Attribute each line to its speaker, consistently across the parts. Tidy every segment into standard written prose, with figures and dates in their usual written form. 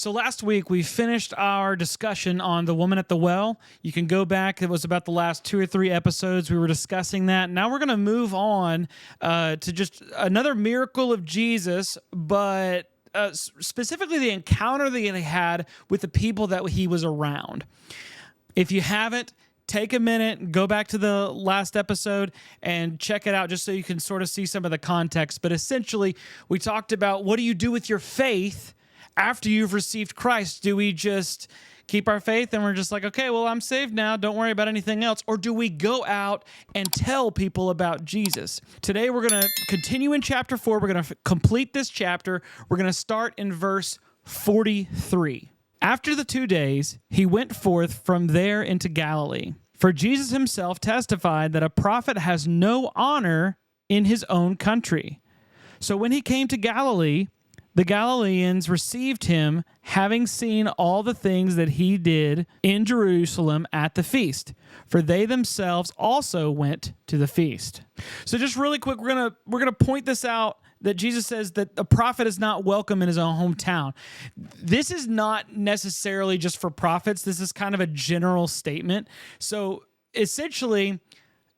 Speaker 1: So last week we finished our discussion on the woman at the well. You can go back. It was about the last 2 or 3 episodes. We were discussing that. Now we're going to move on to just another miracle of Jesus, but specifically the encounter that he had with the people that he was around. If you haven't, take a minute, go back to the last episode and check it out just so you can sort of see some of the context. But essentially, we talked about what do you do with your faith after you've received Christ? Do we just keep our faith and we're just like, okay, well, I'm saved now, don't worry about anything else? Or do we go out and tell people about Jesus? Today, we're going to continue in chapter 4. We're going to complete this chapter. We're going to start in verse 43. After the 2 days, he went forth from there into Galilee. For Jesus himself testified that a prophet has no honor in his own country. So when he came to Galilee, the Galileans received him, having seen all the things that he did in Jerusalem at the feast, for they themselves also went to the feast. So just really quick, we're gonna point this out, that Jesus says that a prophet is not welcome in his own hometown. This is not necessarily just for prophets. This is kind of a general statement. So essentially,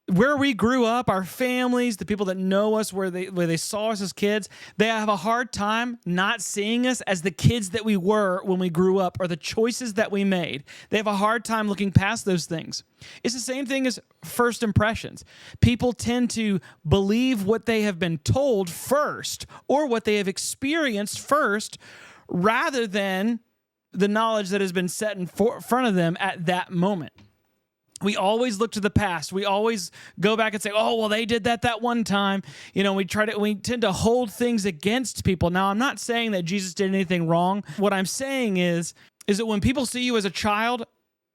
Speaker 1: where we grew up, our families, the people that know us, where they saw us as kids, they have a hard time not seeing us as the kids that we were when we grew up or the choices that we made. They have a hard time looking past those things. It's the same thing as first impressions. People tend to believe what they have been told first or what they have experienced first rather than the knowledge that has been set in front of them at that moment. We always look to the past. We always go back and say, oh, well, they did that one time. You know, we tend to hold things against people. Now, I'm not saying that Jesus did anything wrong. What I'm saying is that when people see you as a child,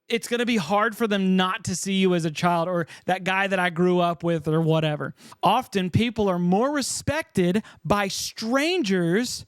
Speaker 1: it's going to be hard for them not to see you as a child or that guy that I grew up with or whatever. Often people are more respected by strangers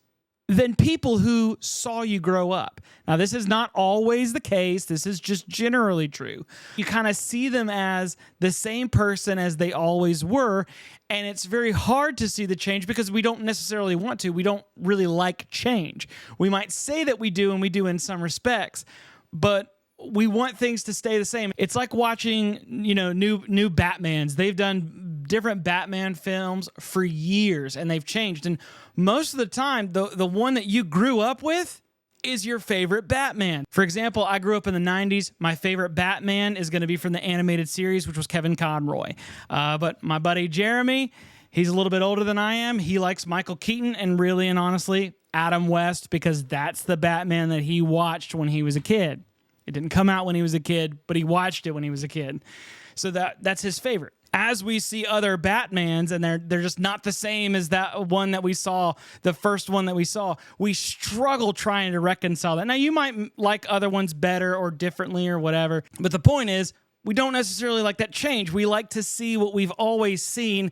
Speaker 1: than people who saw you grow up. Now, this is not always the case. This is just generally true. You kind of see them as the same person as they always were, and it's very hard to see the change because we don't necessarily want to. We don't really like change. We might say that we do, and we do in some respects, but we want things to stay the same. It's like watching, new Batmans. They've done different Batman films for years, and they've changed. And most of the time, the one that you grew up with is your favorite Batman. For example, I grew up in the 90s. My favorite Batman is going to be from the animated series, which was Kevin Conroy. But my buddy Jeremy, he's a little bit older than I am. He likes Michael Keaton and really and honestly, Adam West, because that's the Batman that he watched when he was a kid. It didn't come out when he was a kid, but he watched it when he was a kid. So that's his favorite. As we see other Batmans, and they're just not the same as that one that we saw, the first one that we saw, we struggle trying to reconcile that. Now, you might like other ones better or differently or whatever, but the point is, we don't necessarily like that change. We like to see what we've always seen.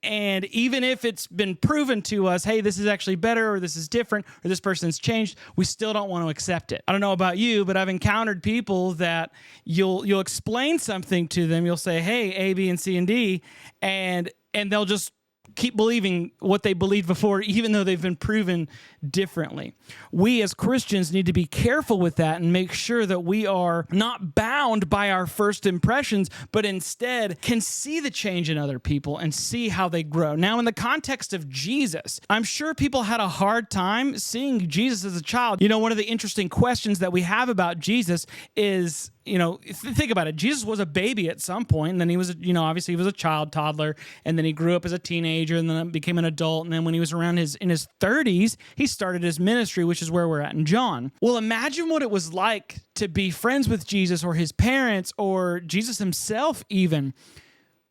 Speaker 1: And even if it's been proven to us, hey, this is actually better, or this is different, or this person's changed, we still don't want to accept it. I don't know about you, but I've encountered people that you'll explain something to them. You'll say, hey, A, B, and C, and D, and they'll just keep believing what they believed before, even though they've been proven differently. We as Christians need to be careful with that and make sure that we are not bound by our first impressions, but instead can see the change in other people and see how they grow. Now, in the context of Jesus, I'm sure people had a hard time seeing Jesus as a child. One of the interesting questions that we have about Jesus is, think about it. Jesus was a baby at some point, and then he was, obviously he was a child, toddler, and then he grew up as a teenager, and then became an adult, and then when he was around in his 30s, he started his ministry, which is where we're at in John. Well, imagine what it was like to be friends with Jesus or his parents or Jesus himself even.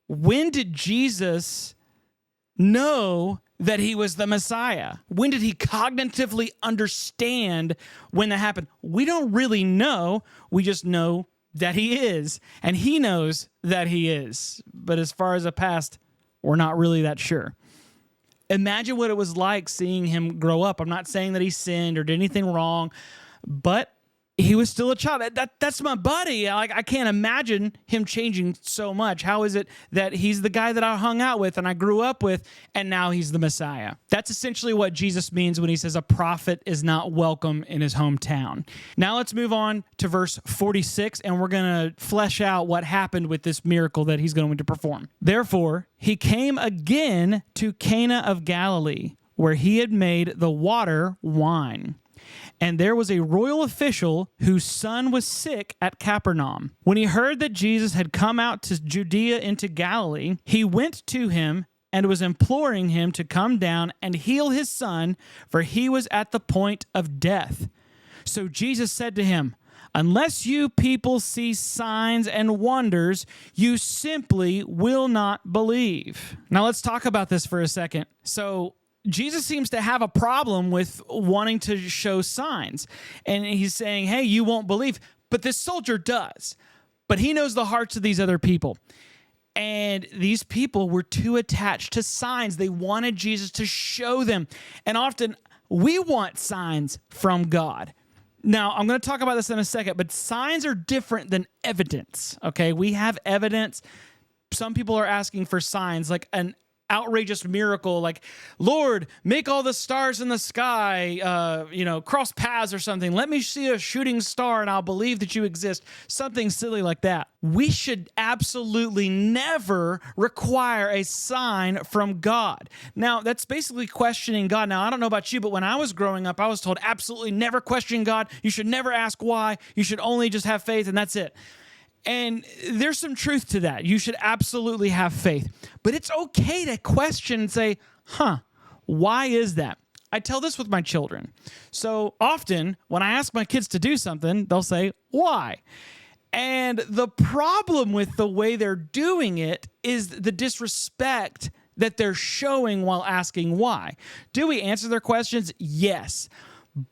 Speaker 1: When did Jesus know that he was the Messiah? When did he cognitively understand when that happened? We don't really know. We just know that he is, and he knows that he is. But as far as the past, we're not really that sure. Imagine what it was like seeing him grow up. I'm not saying that he sinned or did anything wrong, but he was still a child. That's my buddy. Like, I can't imagine him changing so much. How is it that he's the guy that I hung out with and I grew up with, and now he's the Messiah? That's essentially what Jesus means when he says a prophet is not welcome in his hometown. Now let's move on to verse 46, and we're going to flesh out what happened with this miracle that he's going to perform. Therefore, he came again to Cana of Galilee, where he had made the water wine. And there was a royal official whose son was sick at Capernaum. When he heard that Jesus had come out to Judea into Galilee, he went to him and was imploring him to come down and heal his son, for he was at the point of death. So Jesus said to him, "Unless you people see signs and wonders, you simply will not believe." Now let's talk about this for a second. So Jesus seems to have a problem with wanting to show signs. And he's saying, hey, you won't believe. But this soldier does. But he knows the hearts of these other people. And these people were too attached to signs. They wanted Jesus to show them. And often we want signs from God. Now, I'm going to talk about this in a second, but signs are different than evidence, okay? We have evidence. Some people are asking for signs, like an outrageous miracle, like, Lord, make all the stars in the sky, cross paths or something. Let me see a shooting star and I'll believe that you exist. Something silly like that. We should absolutely never require a sign from God. Now, that's basically questioning God. Now, I don't know about you, but when I was growing up, I was told absolutely never question God. You should never ask why. You should only just have faith, and that's it. And there's some truth to that. You should absolutely have faith. But it's okay to question and say, why is that? I tell this with my children. So often when I ask my kids to do something, they'll say, why? And the problem with the way they're doing it is the disrespect that they're showing while asking why. Do we answer their questions? Yes.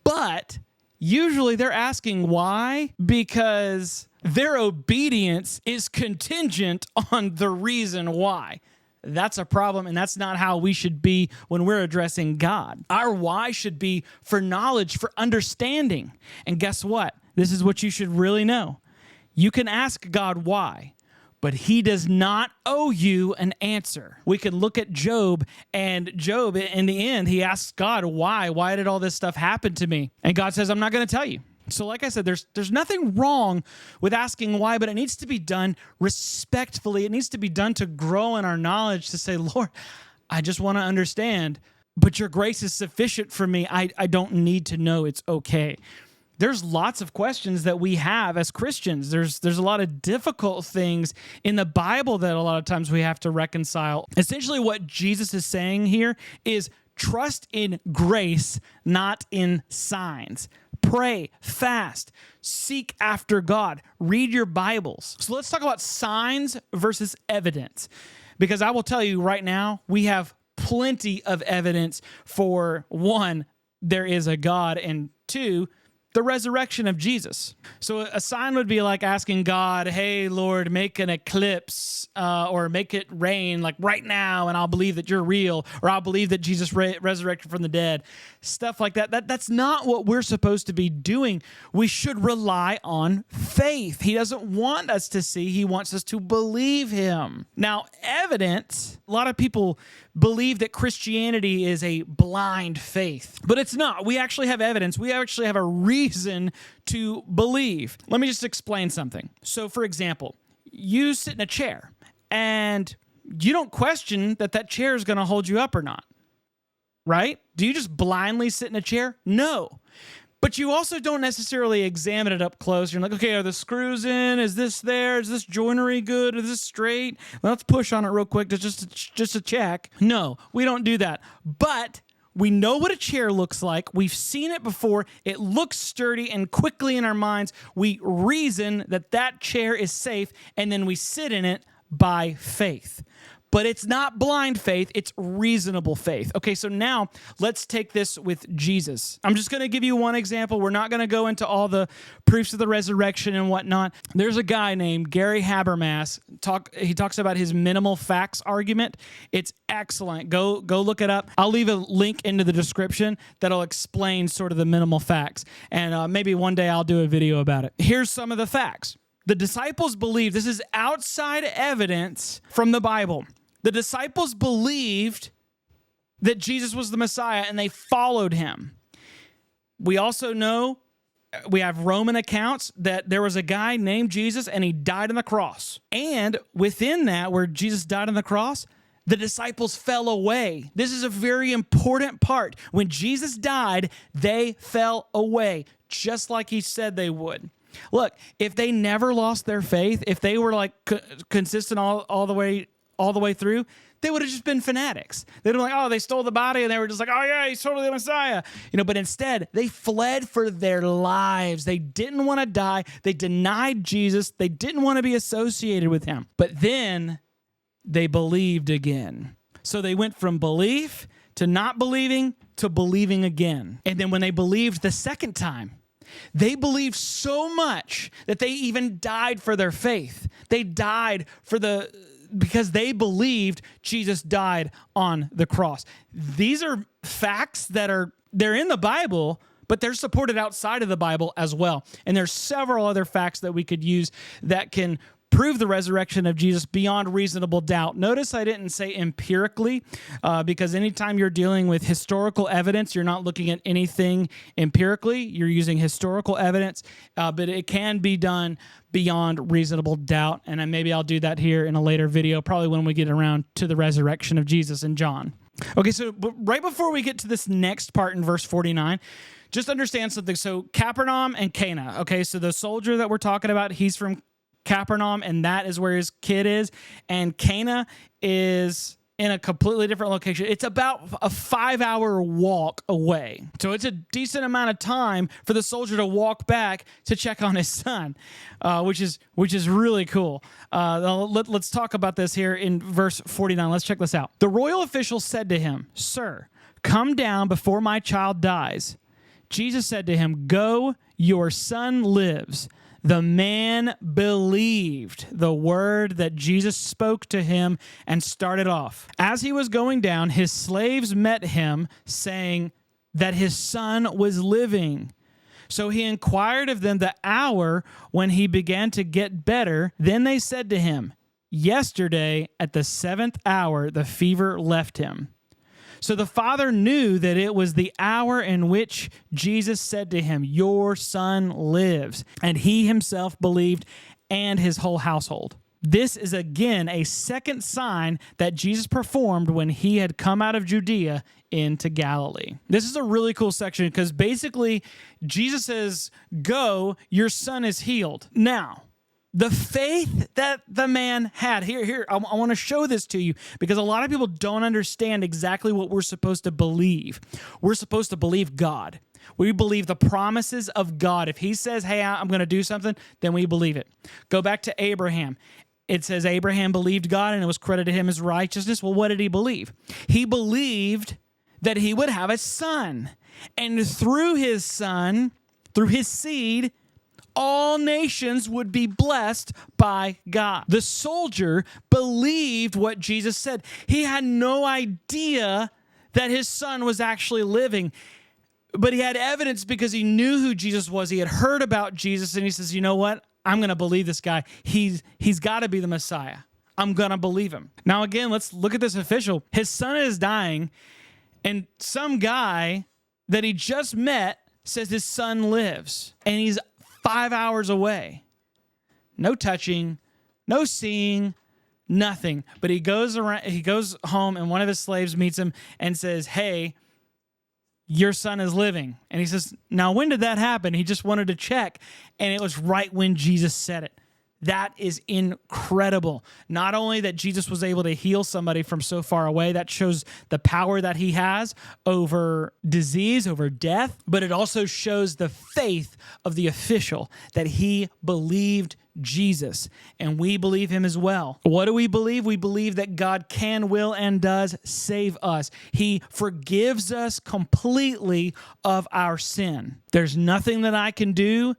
Speaker 1: But usually they're asking why because their obedience is contingent on the reason why. That's a problem, and that's not how we should be when we're addressing God. Our why should be for knowledge, for understanding. And guess what? This is what you should really know. You can ask God why, but he does not owe you an answer. We could look at Job, and Job, in the end, he asks God, why? Why did all this stuff happen to me? And God says, I'm not going to tell you. So like I said, there's nothing wrong with asking why, but it needs to be done respectfully. It needs to be done to grow in our knowledge, to say, Lord, I just want to understand, but your grace is sufficient for me. I don't need to know. It's okay. There's lots of questions that we have as Christians. There's a lot of difficult things in the Bible that a lot of times we have to reconcile. Essentially what Jesus is saying here is trust in grace, not in signs. Pray, fast, seek after God, read your Bibles. So let's talk about signs versus evidence, because I will tell you right now, we have plenty of evidence for, one, there is a God, and two, the resurrection of Jesus. So a sign would be like asking God, hey, Lord, make an eclipse or make it rain like right now, and I'll believe that you're real, or I'll believe that Jesus resurrected from the dead. Stuff like that. That's not what we're supposed to be doing. We should rely on faith. He doesn't want us to see. He wants us to believe him. Now, evidence, a lot of people believe that Christianity is a blind faith, but it's not. We actually have evidence. We actually have a reason to believe. Let me just explain something. So, for example, you sit in a chair and you don't question that chair is going to hold you up or not, right? Do you just blindly sit in a chair? No. But you also don't necessarily examine it up close. You're like, okay, are the screws in? Is this there? Is this joinery good? Is this straight? Let's push on it real quick just to check. No, we don't do that. But we know what a chair looks like. We've seen it before. It looks sturdy, and quickly in our minds, we reason that chair is safe, and then we sit in it by faith. but it's not blind faith, it's reasonable faith. Okay, so now let's take this with Jesus. I'm just going to give you one example. We're not going to go into all the proofs of the resurrection and whatnot. There's a guy named Gary Habermas. He talks about his minimal facts argument. It's excellent. Go look it up. I'll leave a link into the description that'll explain sort of the minimal facts, and maybe one day I'll do a video about it. Here's some of the facts. The disciples believed, this is outside evidence from the Bible. The disciples believed that Jesus was the Messiah, and they followed him. We also know, we have Roman accounts that there was a guy named Jesus, and he died on the cross. And within that, where Jesus died on the cross, the disciples fell away. This is a very important part. When Jesus died, they fell away, just like he said they would. Look, if they never lost their faith, if they were like consistent all the way through, they would have just been fanatics. They'd be like, oh, they stole the body, and they were just like, oh yeah, he's totally the Messiah. But instead, they fled for their lives. They didn't want to die. They denied Jesus. They didn't want to be associated with him. But then they believed again. So they went from belief to not believing to believing again. And then when they believed the second time, they believed so much that they even died for their faith. They died because they believed Jesus died on the cross. These are facts they're in the Bible, but they're supported outside of the Bible as well. And there's several other facts that we could use that can prove the resurrection of Jesus beyond reasonable doubt. Notice I didn't say empirically, because anytime you're dealing with historical evidence, you're not looking at anything empirically. You're using historical evidence, but it can be done beyond reasonable doubt. And maybe I'll do that here in a later video, probably when we get around to the resurrection of Jesus in John. Okay, so right before we get to this next part in verse 49, just understand something. So Capernaum and Cana. Okay, so the soldier that we're talking about, he's from Capernaum, and that is where his kid is. And Cana is in a completely different location. It's about a 5-hour walk away. So it's a decent amount of time for the soldier to walk back to check on his son, which is really cool. Let's talk about this here in verse 49. Let's check this out. The royal official said to him, "Sir, come down before my child dies." Jesus said to him, "Go, your son lives." The man believed the word that Jesus spoke to him and started off. As he was going down, his slaves met him, saying that his son was living. So he inquired of them the hour when he began to get better. Then they said to him, "Yesterday at the 7th hour, the fever left him." So the father knew that it was the hour in which Jesus said to him, "Your son lives." And he himself believed, and his whole household. This is again a second sign that Jesus performed when he had come out of Judea into Galilee. This is a really cool section because basically Jesus says, "Go, your son is healed." Now, the faith that the man had, I want to show this to you because a lot of people don't understand exactly what we're supposed to believe. We're supposed to believe God. We believe the promises of God. If he says, hey, I'm going to do something, then we believe it. Go back to Abraham. It says Abraham believed God and it was credited him as righteousness. Well, what did he believe? He believed that he would have a son. And through his son, through his seed, all nations would be blessed by God. The soldier believed what Jesus said. He had no idea that his son was actually living, but he had evidence because he knew who Jesus was. He had heard about Jesus, and he says, you know what? I'm going to believe this guy. He's got to be the Messiah. I'm going to believe him. Now, again, let's look at this official. His son is dying, and some guy that he just met says his son lives, and he's 5 hours away. No touching, no seeing, nothing. But he goes home, and one of his slaves meets him and says, hey, your son is living. And he says, now when did that happen? He just wanted to check. And it was right when Jesus said it. That is incredible. Not only that Jesus was able to heal somebody from so far away, that shows the power that he has over disease, over death, but it also shows the faith of the official, that he believed Jesus, and we believe him as well. What do we believe? We believe that God can, will, and does save us. He forgives us completely of our sin. There's nothing that I can do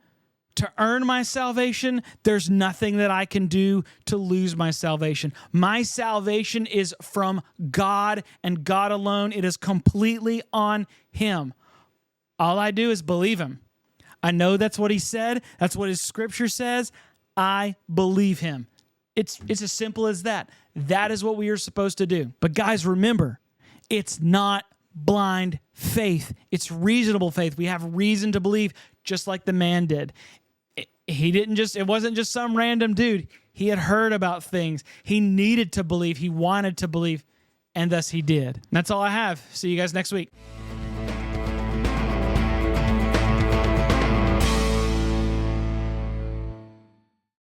Speaker 1: to earn my salvation. There's nothing that I can do to lose my salvation. My salvation is from God and God alone. It is completely on him. All I do is believe him. I know that's what he said. That's what his scripture says. I believe him. It's as simple as that. That is what we are supposed to do. But guys, remember, it's not blind faith. It's reasonable faith. We have reason to believe, just like the man did. It wasn't just some random dude. He had heard about things. He needed to believe. He wanted to believe, and thus he did. And that's all I have. See you guys next week.